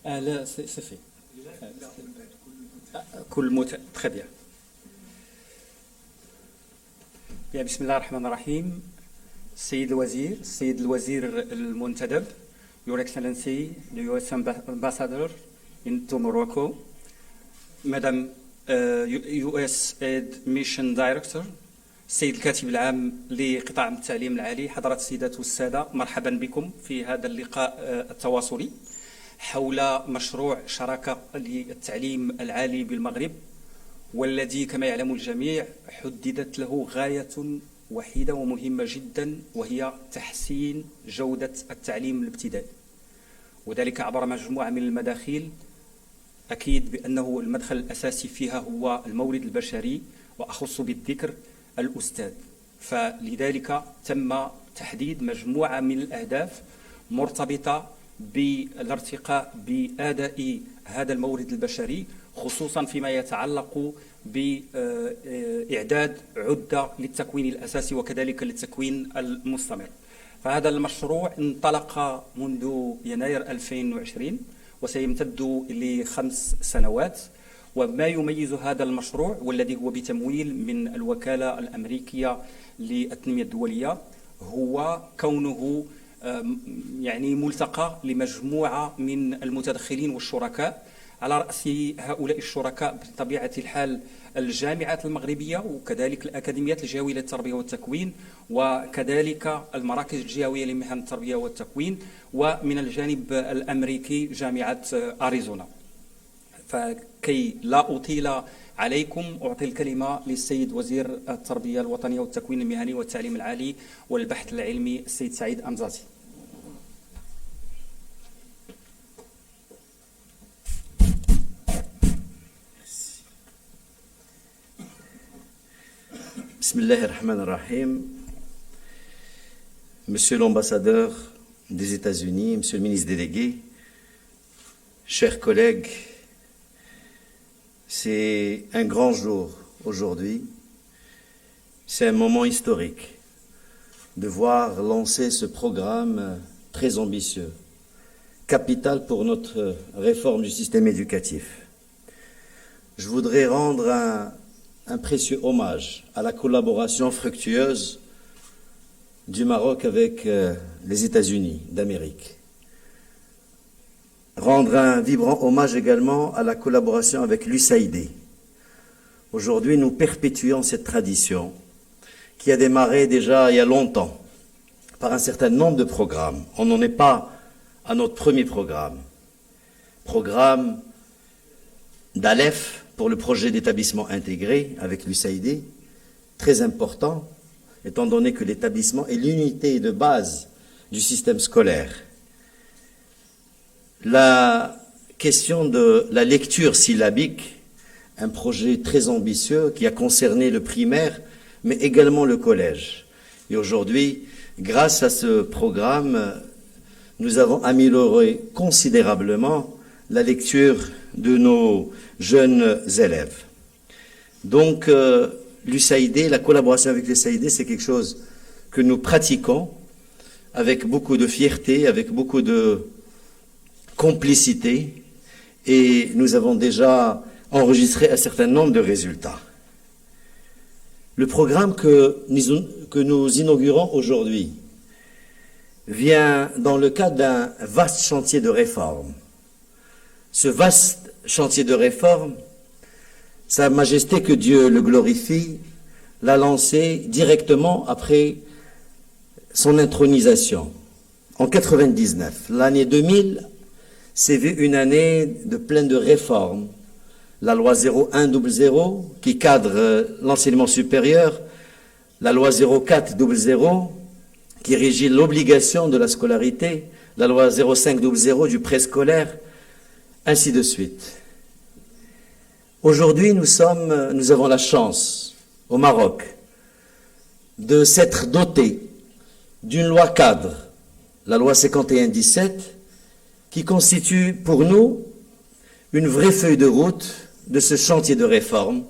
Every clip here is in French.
لا سي في très bien. Bien, بسم الله الرحمن الرحيم. السيد الوزير المنتدب, Your Excellency, the US Ambassador into Morocco, Madam US Aid Mission Director, السيد الكاتب العام لقطاع التعليم العالي, حضرات السيدات والسادة, مرحبا بكم في هذا اللقاء التواصلي حول مشروع شراكة للتعليم العالي بالمغرب, والذي كما يعلم الجميع حددت له غاية وحيدة ومهمة جدا, وهي تحسين جودة التعليم الابتدائي, وذلك عبر مجموعة من المداخيل. أكيد بأنه المدخل الأساسي فيها هو المورد البشري, وأخص بالذكر الأستاذ. فلذلك تم تحديد مجموعة من الأهداف مرتبطة بالارتقاء بأداء هذا المورد البشري, خصوصا فيما يتعلق بإعداد عدة للتكوين الأساسي وكذلك للتكوين المستمر. فهذا المشروع انطلق منذ يناير 2020 وسيمتد ل5 سنوات. وما يميز هذا المشروع والذي هو بتمويل من الوكالة الأمريكية للتنمية الدولية هو كونه يعني ملتقى لمجموعة من المتدخلين والشركاء. على رأس هؤلاء الشركاء بطبيعة الحال الجامعات المغربية وكذلك الأكاديميات الجهوية للتربية والتكوين وكذلك المراكز الجهوية لمهن التربية والتكوين, ومن الجانب الأمريكي جامعة أريزونا. فكي لا أطيل عليكم أعطي الكلمة للسيد وزير التربية الوطنية والتكوين المهني والتعليم العالي والبحث العلمي السيد سعيد أمزازي. Bismillah ar-Rahman ar-Rahim. Monsieur l'ambassadeur des États-Unis, Monsieur le ministre délégué, chers collègues, c'est un grand jour aujourd'hui. C'est un moment historique de voir lancer ce programme très ambitieux, capital pour notre réforme du système éducatif. Je voudrais rendre un précieux hommage à la collaboration fructueuse du Maroc avec les États-Unis d'Amérique. Rendre un vibrant hommage également à la collaboration avec l'USAID. Aujourd'hui, nous perpétuons cette tradition qui a démarré déjà il y a longtemps par un certain nombre de programmes. On n'en est pas à notre premier programme. Programme d'Aleph, pour le projet d'établissement intégré avec l'USAID, très important, étant donné que l'établissement est l'unité de base du système scolaire. La question de la lecture syllabique, un projet très ambitieux qui a concerné le primaire, mais également le collège. Et aujourd'hui, grâce à ce programme, nous avons amélioré considérablement la lecture de nos jeunes élèves. Donc, l'USAID, la collaboration avec l'USAID, c'est quelque chose que nous pratiquons avec beaucoup de fierté, avec beaucoup de complicité, et nous avons déjà enregistré un certain nombre de résultats. Le programme que nous inaugurons aujourd'hui vient dans le cadre d'un vaste chantier de réforme. Ce vaste chantier de réforme, Sa Majesté, que Dieu le glorifie, l'a lancé directement après son intronisation, en 99. L'année 2000 s'est vue une année de pleine de réformes. La loi 0100 qui cadre l'enseignement supérieur, la loi 0400 qui régit l'obligation de la scolarité, la loi 0500 du préscolaire, ainsi de suite. Aujourd'hui, nous avons la chance, au Maroc, de s'être dotés d'une loi cadre, la loi 51-17, qui constitue pour nous une vraie feuille de route de ce chantier de réforme,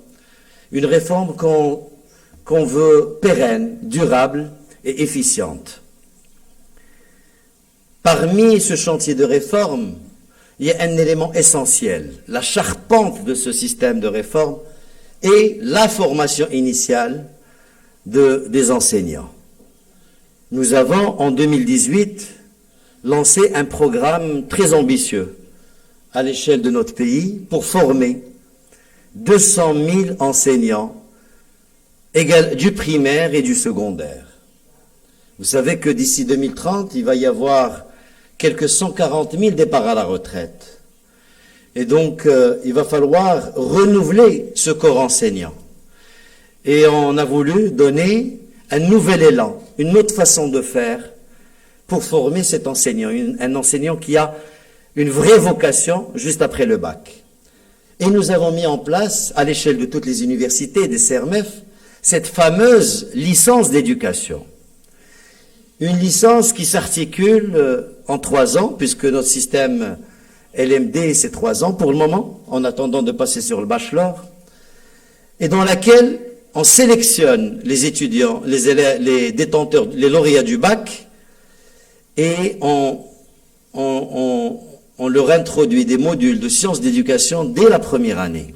une réforme qu'on veut pérenne, durable et efficiente. Parmi ce chantier de réforme, il y a un élément essentiel, la charpente de ce système de réforme et la formation initiale des enseignants. Nous avons en 2018 lancé un programme très ambitieux à l'échelle de notre pays pour former 200 000 enseignants du primaire et du secondaire. Vous savez que d'ici 2030, il va y avoir quelques 140 000 départs à la retraite. Et donc, il va falloir renouveler ce corps enseignant. Et on a voulu donner un nouvel élan, une autre façon de faire pour former cet enseignant, un enseignant qui a une vraie vocation juste après le bac. Et nous avons mis en place, à l'échelle de toutes les universités des CERMEF, cette fameuse licence d'éducation. Une licence qui s'articule en 3 ans, puisque notre système LMD, c'est 3 ans pour le moment, en attendant de passer sur le bachelor, et dans laquelle on sélectionne les étudiants, les élèves, les détenteurs, les lauréats du bac, et on leur introduit des modules de sciences d'éducation dès la première année.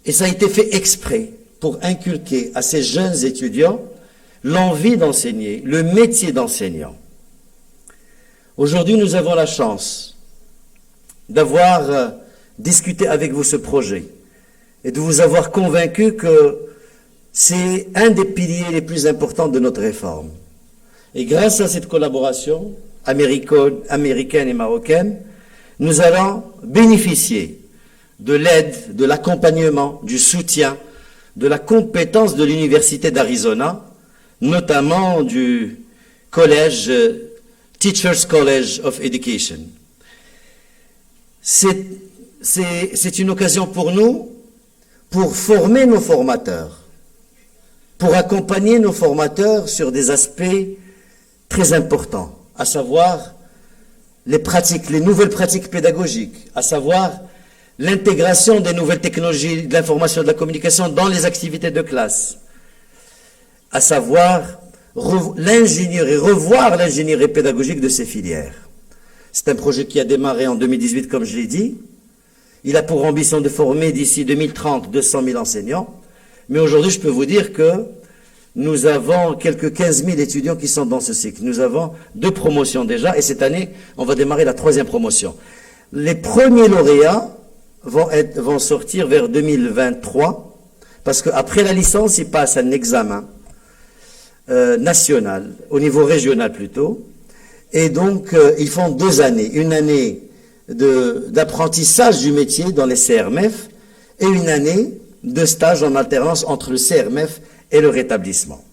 Et ça a été fait exprès pour inculquer à ces jeunes étudiants l'envie d'enseigner, le métier d'enseignant. Aujourd'hui, nous avons la chance d'avoir discuté avec vous ce projet et de vous avoir convaincu que c'est un des piliers les plus importants de notre réforme. Et grâce à cette collaboration américaine et marocaine, nous allons bénéficier de l'aide, de l'accompagnement, du soutien, de la compétence de l'Université d'Arizona, notamment du collège Teachers College of Education. C'est une occasion pour nous pour former nos formateurs, pour accompagner nos formateurs sur des aspects très importants, à savoir les nouvelles pratiques pédagogiques, à savoir l'intégration des nouvelles technologies de l'information et de la communication dans les activités de classe, à savoir l'ingénierie, revoir l'ingénierie pédagogique de ces filières. C'est un projet qui a démarré en 2018, comme je l'ai dit. Il a pour ambition de former d'ici 2030 200 000 enseignants. Mais aujourd'hui, je peux vous dire que nous avons quelques 15 000 étudiants qui sont dans ce cycle. Nous avons 2 promotions déjà, et cette année, on va démarrer la 3e promotion. Les premiers lauréats vont sortir vers 2023, parce qu'après la licence, ils passent un examen national, au niveau régional plutôt, et donc ils font 2 années, une année d'apprentissage du métier dans les CRMF et une année de stage en alternance entre le CRMF et le rétablissement.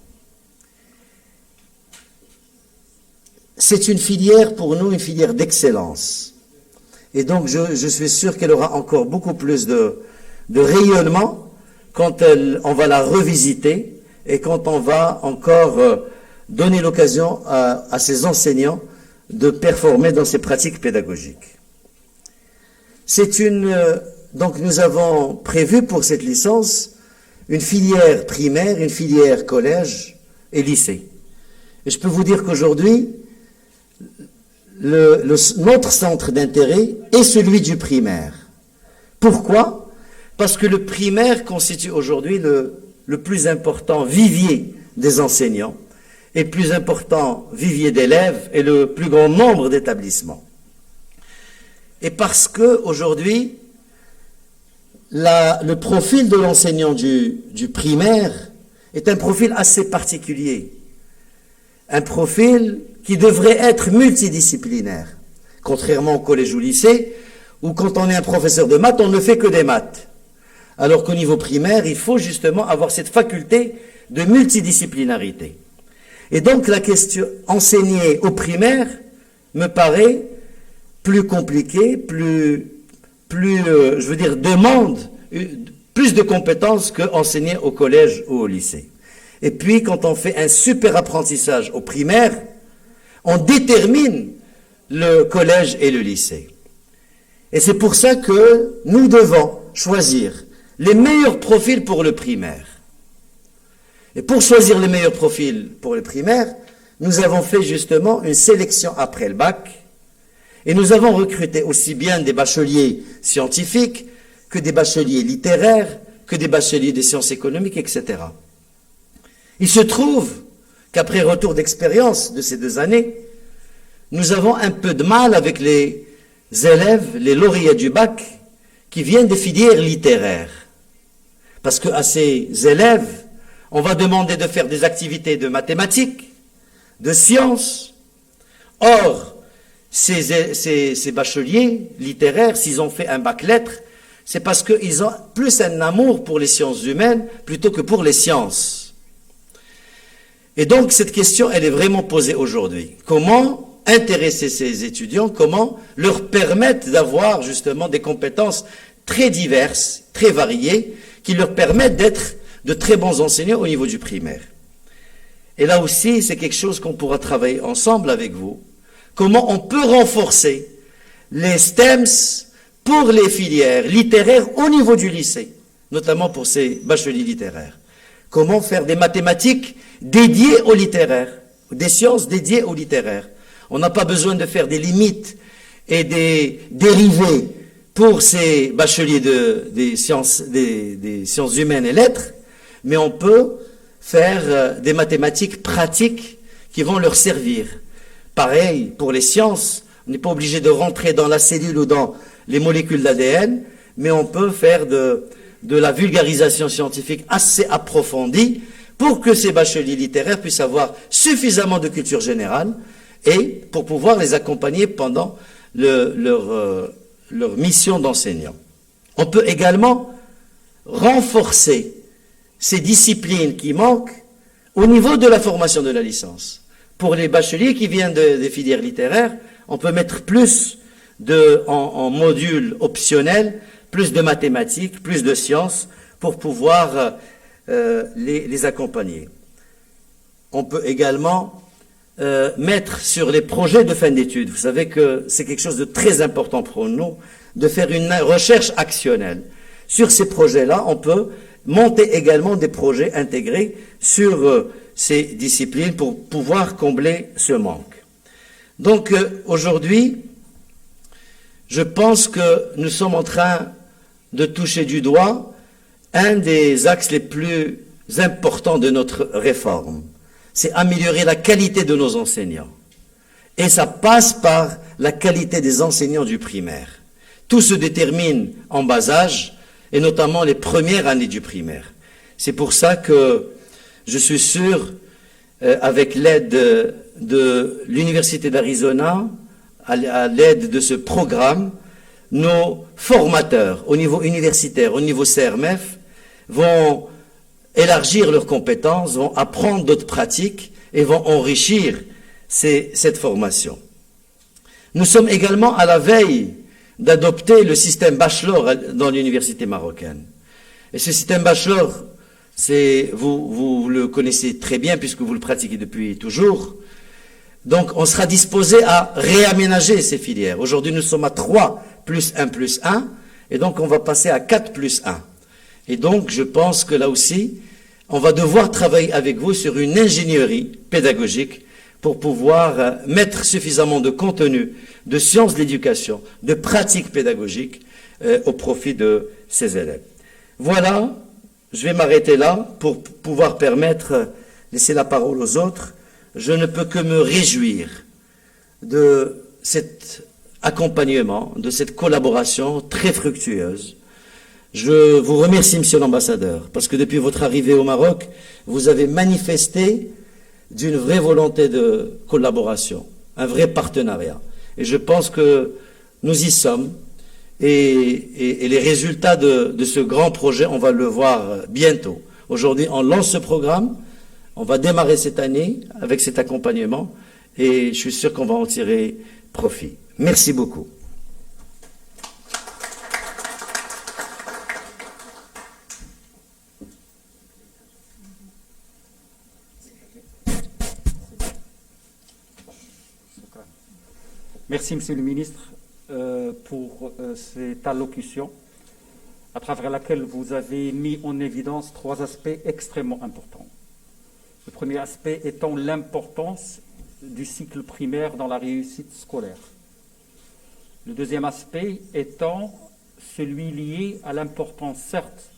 C'est une filière pour nous, une filière d'excellence. Et donc je suis sûr qu'elle aura encore beaucoup plus de rayonnement quand on va la revisiter et quand on va encore donner l'occasion à ces enseignants de performer dans ces pratiques pédagogiques. Donc nous avons prévu pour cette licence une filière primaire, une filière collège et lycée. Et je peux vous dire qu'aujourd'hui, notre centre d'intérêt est celui du primaire. Pourquoi? Parce que le primaire constitue aujourd'hui le plus important vivier des enseignants et le plus important vivier d'élèves et le plus grand nombre d'établissements. Et parce que aujourd'hui, le profil de l'enseignant du primaire est un profil assez particulier. Un profil qui devrait être multidisciplinaire, contrairement au collège ou au lycée, où quand on est un professeur de maths, on ne fait que des maths. Alors qu'au niveau primaire, il faut justement avoir cette faculté de multidisciplinarité. Et donc la question enseigner au primaire me paraît plus compliquée, demande plus de compétences qu'enseigner au collège ou au lycée. Et puis, quand on fait un super apprentissage au primaire, on détermine le collège et le lycée. Et c'est pour ça que nous devons choisir les meilleurs profils pour le primaire. Et pour choisir les meilleurs profils pour le primaire, nous avons fait justement une sélection après le bac. Et nous avons recruté aussi bien des bacheliers scientifiques que des bacheliers littéraires, que des bacheliers des sciences économiques, etc. Il se trouve qu'après retour d'expérience de ces 2 années, nous avons un peu de mal avec les élèves, les lauréats du bac, qui viennent des filières littéraires. Parce qu'à ces élèves, on va demander de faire des activités de mathématiques, de sciences. Or, ces bacheliers littéraires, s'ils ont fait un bac lettres, c'est parce qu'ils ont plus un amour pour les sciences humaines plutôt que pour les sciences. Et donc, cette question, elle est vraiment posée aujourd'hui. Comment intéresser ces étudiants, comment leur permettre d'avoir justement des compétences très diverses, très variées, qui leur permettent d'être de très bons enseignants au niveau du primaire. Et là aussi, c'est quelque chose qu'on pourra travailler ensemble avec vous. Comment on peut renforcer les STEMS pour les filières littéraires au niveau du lycée, notamment pour ces bacheliers littéraires. Comment faire des mathématiques dédiées au littéraire, des sciences dédiées au littéraire. On n'a pas besoin de faire des limites et des dérivés pour ces bacheliers des sciences humaines et lettres, mais on peut faire des mathématiques pratiques qui vont leur servir. Pareil pour les sciences, on n'est pas obligé de rentrer dans la cellule ou dans les molécules d'ADN, mais on peut faire de la vulgarisation scientifique assez approfondie pour que ces bacheliers littéraires puissent avoir suffisamment de culture générale et pour pouvoir les accompagner pendant leur mission d'enseignant. On peut également renforcer ces disciplines qui manquent au niveau de la formation de la licence. Pour les bacheliers qui viennent des filières littéraires, on peut mettre plus en module optionnel, plus de mathématiques, plus de sciences, pour pouvoir les accompagner. On peut également mettre sur les projets de fin d'études. Vous savez que c'est quelque chose de très important pour nous, de faire une recherche actionnelle. Sur ces projets-là, on peut monter également des projets intégrés sur ces disciplines pour pouvoir combler ce manque. Donc aujourd'hui, je pense que nous sommes en train de toucher du doigt un des axes les plus importants de notre réforme. C'est améliorer la qualité de nos enseignants. Et ça passe par la qualité des enseignants du primaire. Tout se détermine en bas âge, et notamment les premières années du primaire. C'est pour ça que je suis sûr, avec l'aide de l'Université d'Arizona, à l'aide de ce programme, nos formateurs au niveau universitaire, au niveau CRMF, vont élargir leurs compétences, vont apprendre d'autres pratiques et vont enrichir cette formation. Nous sommes également à la veille d'adopter le système bachelor dans l'université marocaine. Et ce système bachelor, vous le connaissez très bien puisque vous le pratiquez depuis toujours. Donc on sera disposé à réaménager ces filières. Aujourd'hui nous sommes à 3 plus 1 plus 1 et donc on va passer à 4 plus 1. Et donc je pense que là aussi, on va devoir travailler avec vous sur une ingénierie pédagogique pour pouvoir mettre suffisamment de contenu, de sciences de l'éducation, de pratiques pédagogiques au profit de ces élèves. Voilà, je vais m'arrêter là pour pouvoir laisser la parole aux autres. Je ne peux que me réjouir de cet accompagnement, de cette collaboration très fructueuse. Je vous remercie, Monsieur l'ambassadeur, parce que depuis votre arrivée au Maroc, vous avez manifesté d'une vraie volonté de collaboration, un vrai partenariat. Et je pense que nous y sommes. Et les résultats de ce grand projet, on va le voir bientôt. Aujourd'hui, on lance ce programme. On va démarrer cette année avec cet accompagnement. Et je suis sûr qu'on va en tirer profit. Merci beaucoup. Merci, Monsieur le Ministre, pour cette allocution, à travers laquelle vous avez mis en évidence 3 aspects extrêmement importants. Le premier aspect étant l'importance du cycle primaire dans la réussite scolaire. Le deuxième aspect étant celui lié à l'importance, certes,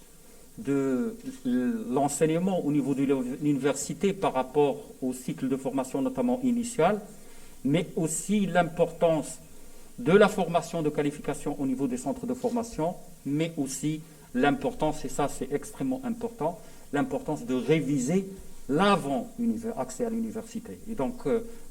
de l'enseignement au niveau de l'université par rapport au cycle de formation, notamment initial, mais aussi l'importance de la formation de qualification au niveau des centres de formation, mais aussi l'importance, et ça c'est extrêmement important, l'importance de réviser l'avant-accès à l'université. Et donc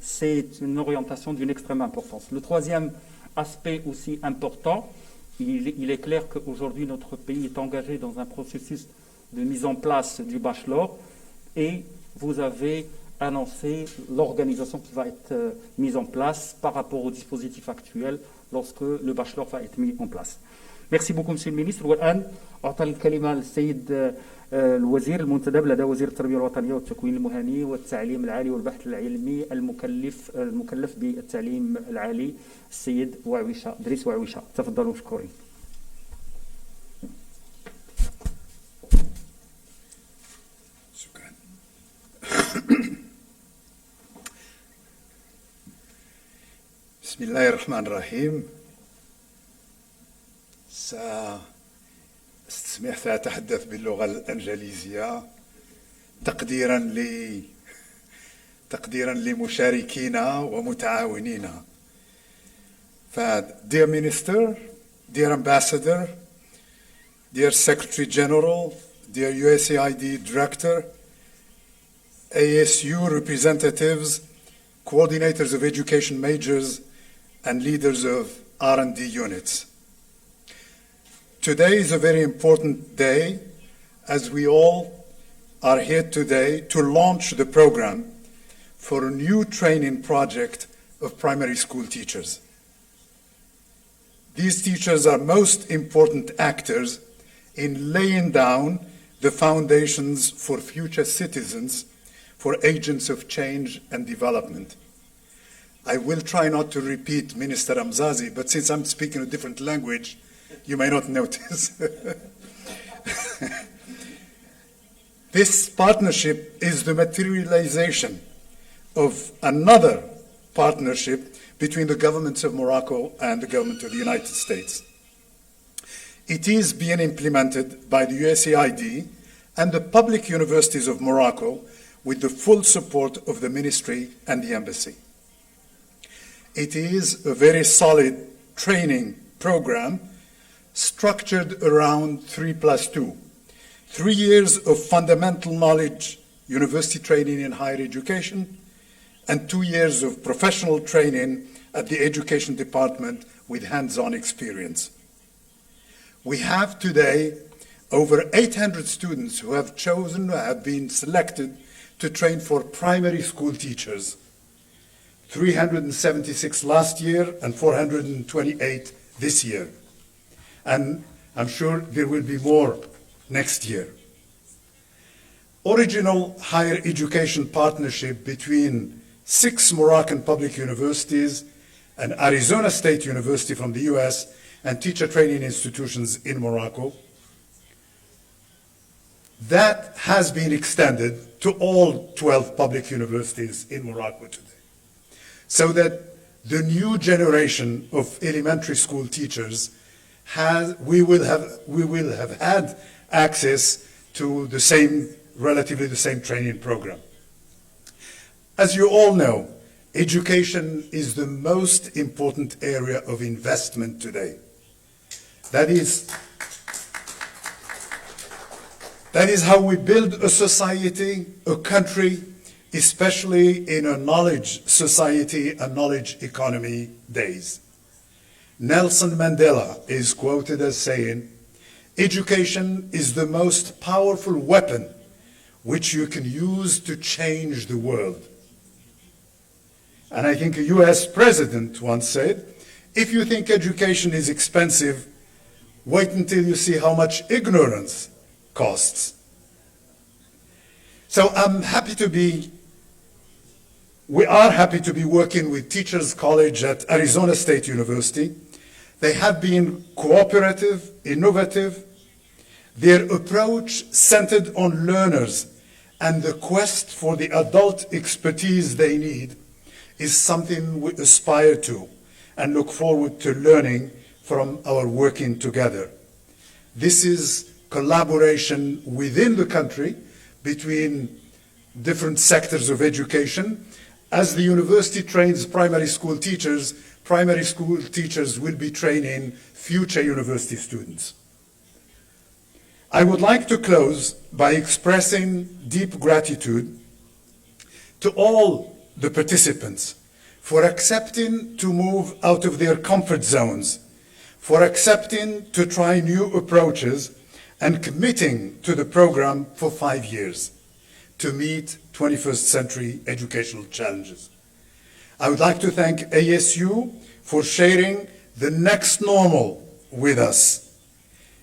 c'est une orientation d'une extrême importance. Le troisième aspect aussi important, il est clair qu'aujourd'hui notre pays est engagé dans un processus de mise en place du bachelor et vous avez annoncé l'organisation qui va être mise en place par rapport au dispositif actuel lorsque le bachelor va être mis en place. Merci beaucoup Monsieur le Ministre. والآن أعطى الكلمة للسيد الوزير المنتدب لدى وزير التربية الوطنية والتكوين المهني والتعليم العالي والبحث العلمي المكلف بالتعليم العالي السيد وعويشة دريس وعويشة. تفضلوا مشكورين. شكرا. بسم الله الرحمن الرحيم. سأستسمح سأتحدث باللغة الإنجليزية تقديرا لمشاركينا ومتعاونينا. Dear Minister, dear Ambassador, dear Secretary General, dear USAID Director, ASU representatives, coordinators of education majors, and leaders of R&D units. Today is a very important day as we all are here today to launch the program for a new training project of primary school teachers. These teachers are most important actors in laying down the foundations for future citizens, for agents of change and development. I will try not to repeat Minister Amzazi, but since I'm speaking a different language, you may not notice. This partnership is the materialization of another partnership between the governments of Morocco and the government of the United States. It is being implemented by the USAID and the public universities of Morocco with the full support of the ministry and the embassy. It is a very solid training program structured around 3+2. 3 years of fundamental knowledge, university training in higher education, and 2 years of professional training at the education department with hands-on experience. We have today over 800 students who have been selected to train for primary school teachers. 376 last year and 428 this year. And I'm sure there will be more next year. Original higher education partnership between 6 Moroccan public universities and Arizona State University from the US and teacher training institutions in Morocco. That has been extended to all 12 public universities in Morocco today, so that the new generation of elementary school teachers we will have had access to relatively the same training program. As you all know, education is the most important area of investment today. That is how we build a society, a country, especially in a knowledge society and knowledge economy days. Nelson Mandela is quoted as saying, "Education is the most powerful weapon which you can use to change the world." And I think a US president once said, "If you think education is expensive, wait until you see how much ignorance costs." So we are happy to be working with Teachers College at Arizona State University. They have been cooperative, innovative. Their approach centered on learners and the quest for the adult expertise they need is something we aspire to. and look forward to learning from our working together. This is collaboration within the country between different sectors of education. As the university trains primary school teachers will be training future university students. I would like to close by expressing deep gratitude to all the participants for accepting to move out of their comfort zones, for accepting to try new approaches, and committing to the program for 5 years to meet 21st century educational challenges. I would like to thank ASU for sharing the next normal with us,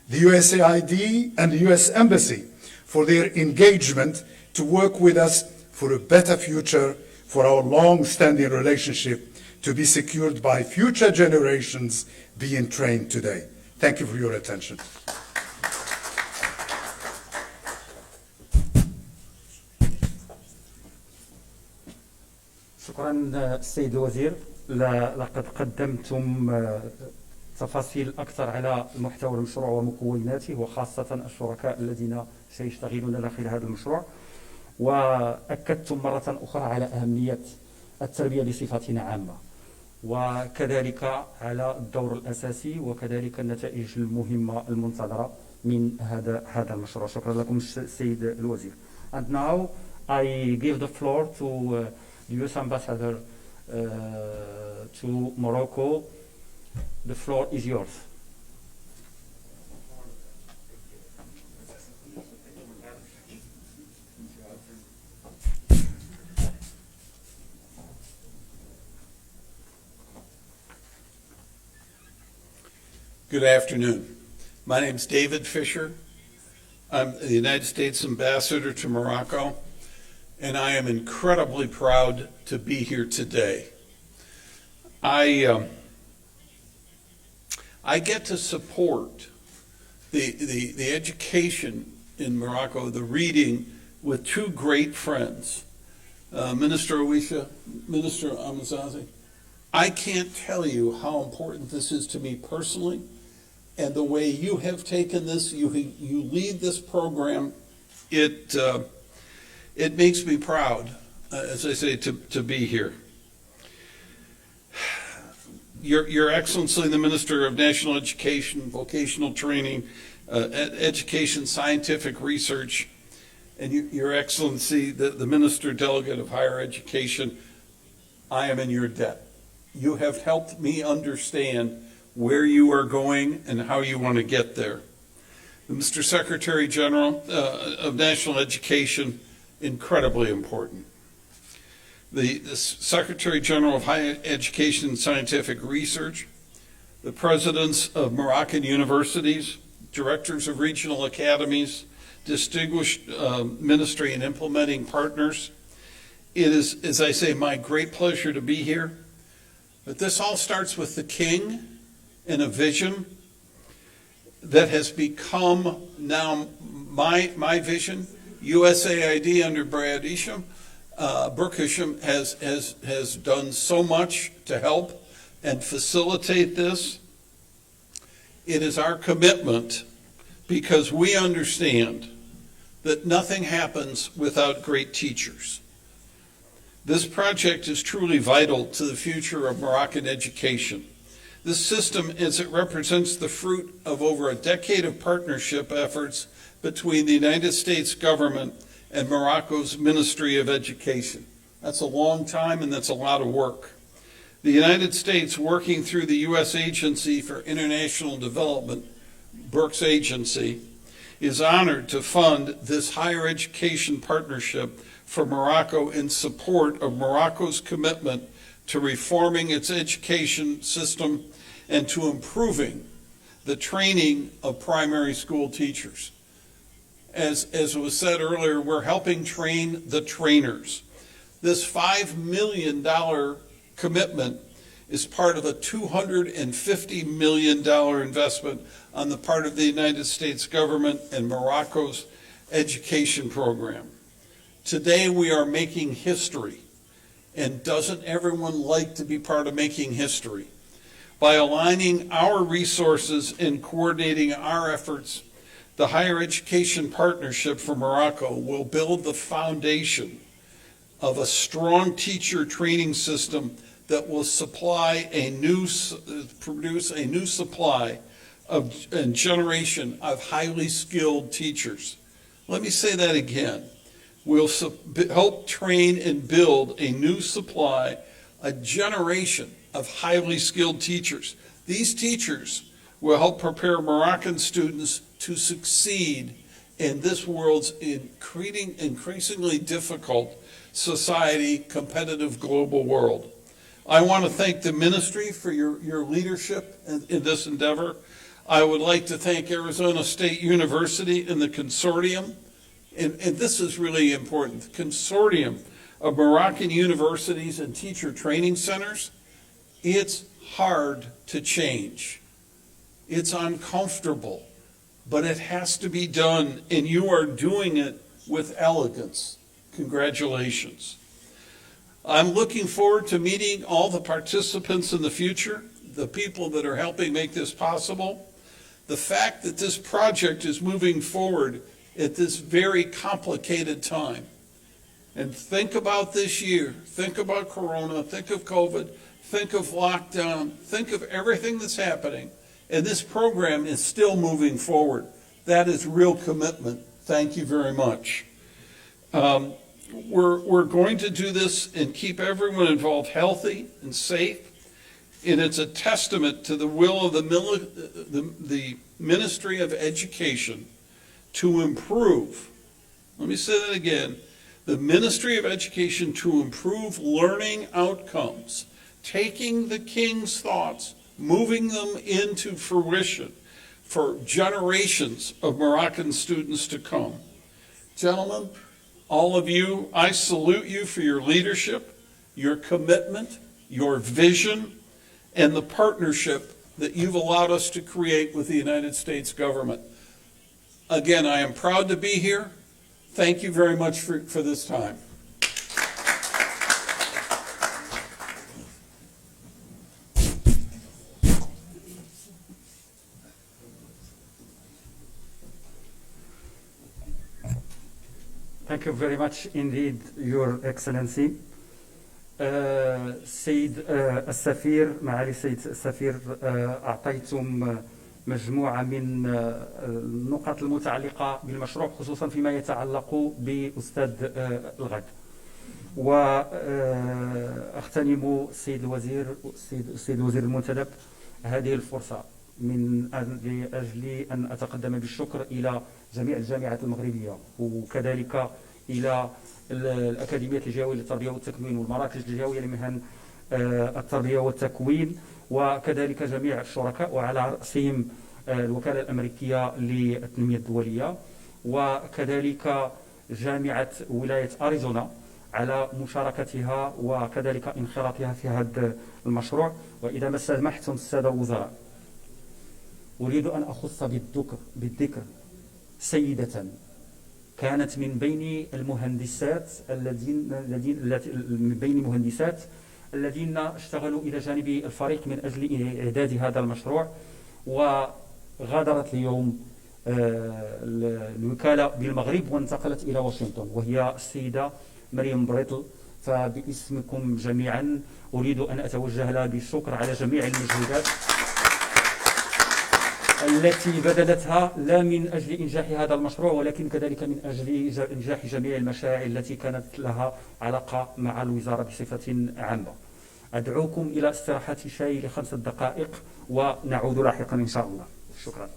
the USAID and the US Embassy for their engagement to work with us for a better future for our long-standing relationship to be secured by future generations being trained today. Thank you for your attention. شكرا السيد الوزير. لقد قدمتم تفاصيل أكثر على محتوى المشروع ومكوناته وخاصة الشركاء الذين سيشتغلون داخل هذا المشروع، وأكدتم مرة أخرى على أهمية التربية بصفة عامة وكذلك على الدور الأساسي وكذلك النتائج المهمة المنتظرة من هذا المشروع. شكرا لكم السيد الوزير. And now I give the floor to the US Ambassador to Morocco. The floor is yours. Good afternoon. My name is David Fisher. I'm the United States Ambassador to Morocco, and I am incredibly proud to be here today. I get to support the education in Morocco, the reading, with two great friends, Minister Awisha, Minister Amazazi. I can't tell you how important this is to me personally, and the way you have taken this, you lead this program, it makes me proud, as I say, to be here. Your Excellency, the Minister of National Education, Vocational Training, Education, Scientific Research, and Your Excellency, the Minister Delegate of Higher Education, I am in your debt. You have helped me understand where you are going and how you want to get there. Mr. Secretary General of National Education, incredibly important. The Secretary General of Higher Education and Scientific Research, the presidents of Moroccan universities, directors of regional academies, distinguished ministry and implementing partners. It is, as I say, my great pleasure to be here. But this all starts with the King and a vision that has become now my vision. USAID under Brad Isham, Brooke Isham has done so much to help and facilitate this. It is our commitment because we understand that nothing happens without great teachers. This project is truly vital to the future of Moroccan education. This system, as it represents the fruit of over a decade of partnership efforts between the United States government and Morocco's Ministry of Education. That's a long time and that's a lot of work. The United States, working through the U.S. Agency for International Development, Brooks Agency, is honored to fund this higher education partnership for Morocco in support of Morocco's commitment to reforming its education system and to improving the training of primary school teachers. As was said earlier, we're helping train the trainers. This $5 million commitment is part of a $250 million investment on the part of the United States government and Morocco's education program. Today we are making history, and doesn't everyone like to be part of making history? By aligning our resources and coordinating our efforts, the Higher Education Partnership for Morocco will build the foundation of a strong teacher training system that will produce a new supply and generation of highly skilled teachers. Let me say that again. We'll help train and build a new supply, a generation of highly skilled teachers. These teachers will help prepare Moroccan students to succeed in this world's increasingly difficult society, competitive global world. I want to thank the ministry for your leadership in this endeavor. I would like to thank Arizona State University and the consortium, and this is really important, the consortium of Moroccan universities and teacher training centers. It's hard to change. It's uncomfortable, but it has to be done, and you are doing it with elegance. Congratulations. I'm looking forward to meeting all the participants in the future, the people that are helping make this possible. The fact that this project is moving forward at this very complicated time. And think about this year, think about Corona, think of COVID, think of lockdown, think of everything that's happening. And this program is still moving forward. That is real commitment. Thank you very much. We're going to do this and keep everyone involved healthy and safe. And it's a testament to the will of the Ministry of Education to improve. Let me say that again. The Ministry of Education to improve learning outcomes, taking the King's thoughts, moving them into fruition for generations of Moroccan students to come. Gentlemen, all of you, I salute you for your leadership, your commitment, your vision, and the partnership that you've allowed us to create with the United States government. Again, I am proud to be here. Thank you very much for this time. Thank you very much indeed, Your Excellency. السيد السفير، معالي السيد السفير، أعطيتم مجموعة من النقاط المتعلقة بالمشروع، خصوصا فيما يتعلق بأستاذ الغد. وأغتنم السيد الوزير المنتدب هذه الفرصة من أجل أن أتقدم بالشكر إلى جميع الجامعات المغربية، وكذلك إلى الأكاديميات الجهوية للتربية والتكوين والمراكز الجهوية لمهن التربية والتكوين، وكذلك جميع الشركاء وعلى رأسهم الوكالة الأمريكية للتنمية الدولية، وكذلك جامعة ولاية أريزونا على مشاركتها وكذلك انخراطها في هذا المشروع. وإذا ما سمحتم السادة الوزراء، أريد أن أخص بالذكر سيدة كانت من بين المهندسات الذين اشتغلوا إلى جانب الفريق من أجل إعداد هذا المشروع، وغادرت اليوم الوكالة بالمغرب وانتقلت إلى واشنطن، وهي السيدة مريم بريتل. فباسمكم جميعا أريد أن أتوجه لها بالشكر على جميع المجهودات التي بذلتها، لا من أجل إنجاح هذا المشروع ولكن كذلك من أجل إنجاح جميع المشاريع التي كانت لها علاقة مع الوزارة بصفة عامة. أدعوكم إلى استراحة شاي ل5 دقائق ونعود لاحقا إن شاء الله. شكرا.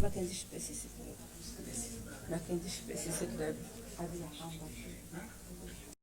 ما كاينش باسيس هذه حامضه.